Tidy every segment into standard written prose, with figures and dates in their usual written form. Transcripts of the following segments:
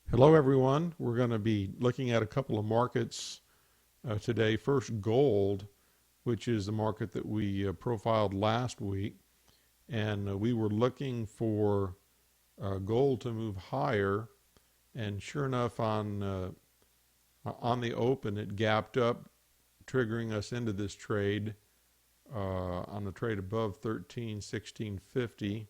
Hello, everyone. We're going to be looking at a couple of markets today. First, gold, which is the market that we profiled last week. And we were looking for gold to move higher. And sure enough, on the open, it gapped up, triggering us into this trade on the trade above 13,1650.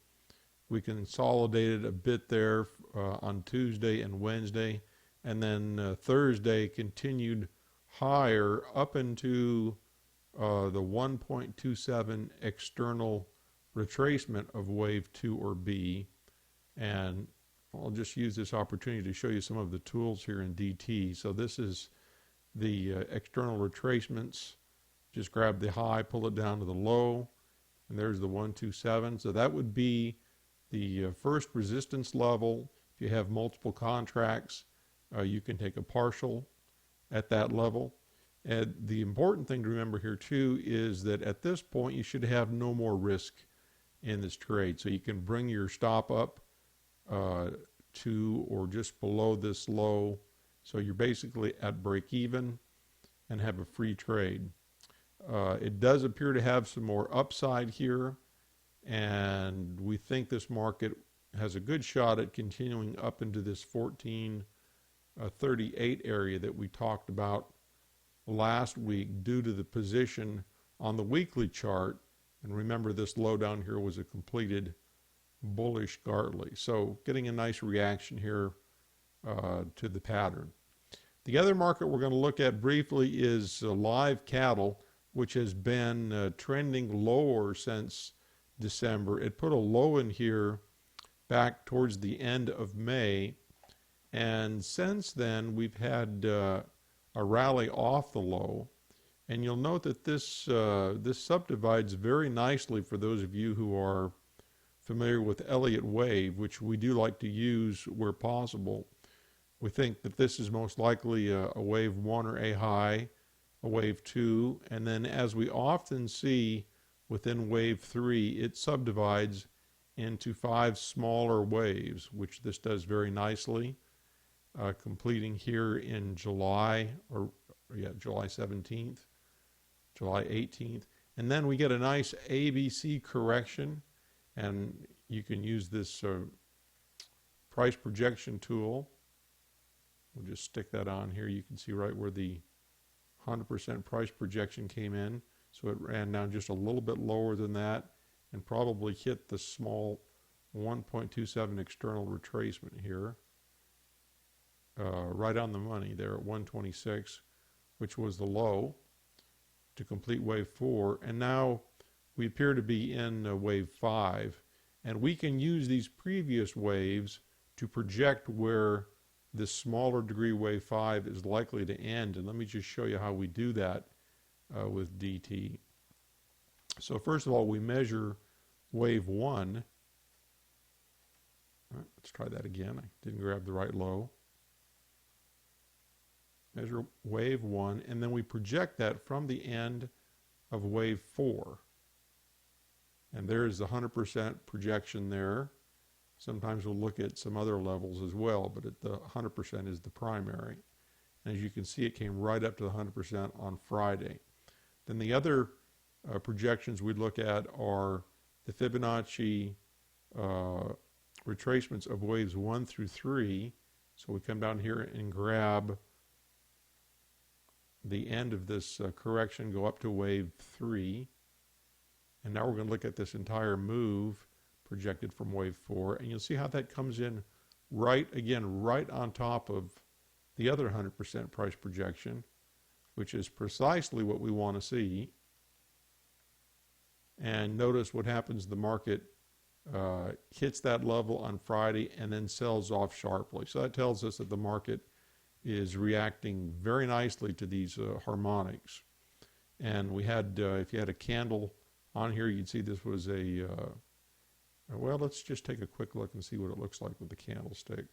We consolidated a bit there on Tuesday and Wednesday, and then Thursday continued higher up into the 1.27 external retracement of wave 2 or B. And I'll just use this opportunity to show you some of the tools here in DT. So this is the external retracements. Just grab the high, pull it down to the low, and there's the 127. So that would be the first resistance level. If you have multiple contracts, you can take a partial at that level. And the important thing to remember here too is that at this point you should have no more risk in this trade. So you can bring your stop up to or just below this low. So you're basically at break even and have a free trade. It does appear to have some more upside here, and we think this market has a good shot at continuing up into this 1438 area that we talked about last week due to the position on the weekly chart. And remember, this low down here was a completed bullish Gartley. So getting a nice reaction here to the pattern. The other market we're going to look at briefly is live cattle, which has been trending lower since December. It put a low in here back towards the end of May, and since then we've had a rally off the low. And you'll note that this subdivides very nicely for those of you who are familiar with Elliott wave, which we do like to use where possible. We think that this is most likely a wave 1 or a high, a wave 2, and then as we often see within wave 3, it subdivides into 5 smaller waves, which this does very nicely, completing here in July 17th, July 18th. And then we get a nice ABC correction, and you can use this price projection tool. We'll just stick that on here. You can see right where the 100% price projection came in. So it ran down just a little bit lower than that and probably hit the small 1.27 external retracement here. Right on the money there at 126, which was the low to complete wave 4. And now we appear to be in wave 5. And we can use these previous waves to project where this smaller degree wave 5 is likely to end. And let me just show you how we do that with DT. So first of all, we measure wave 1. Let's try that again. I didn't grab the right low. Measure wave 1, and then we project that from the end of wave 4. And there's the 100% projection there. Sometimes we'll look at some other levels as well, but the 100% is the primary. And as you can see, it came right up to the 100% on Friday. Then the other projections we look at are the Fibonacci retracements of waves 1 through 3. So we come down here and grab the end of this correction, go up to wave 3. And now we're going to look at this entire move projected from wave 4. And you'll see how that comes in right on top of the other 100% price projection, which is precisely what we want to see. And notice what happens. The market hits that level on Friday and then sells off sharply. So that tells us that the market is reacting very nicely to these harmonics. And we had, if you had a candle on here, you'd see this was well, let's just take a quick look and see what it looks like with the candlestick.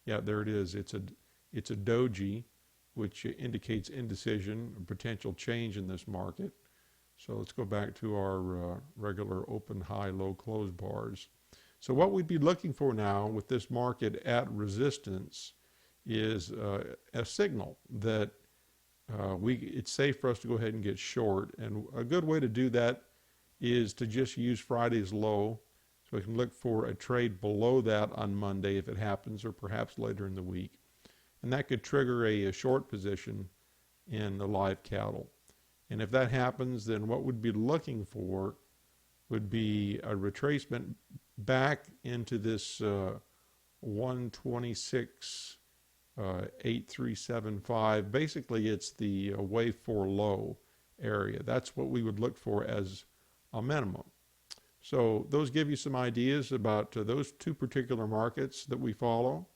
Yeah, there it is. It's a doji, which indicates indecision, potential change in this market. So let's go back to our regular open, high, low, close bars. So what we'd be looking for now with this market at resistance is a signal that it's safe for us to go ahead and get short. And a good way to do that is to just use Friday's low. So we can look for a trade below that on Monday if it happens, or perhaps later in the week. And that could trigger a short position in the live cattle. And if that happens, then what we'd be looking for would be a retracement back into this 126 8375. Basically, it's the wave 4 low area. That's what we would look for as a minimum. So those give you some ideas about those two particular markets that we follow,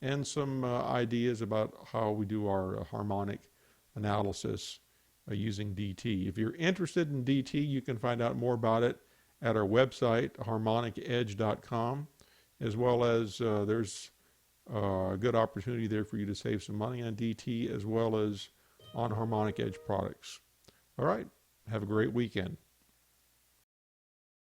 and some ideas about how we do our harmonic analysis using DT. If you're interested in DT, you can find out more about it at our website, harmonicedge.com, as well as there's a good opportunity there for you to save some money on DT as well as on Harmonic Edge products. All right, have a great weekend.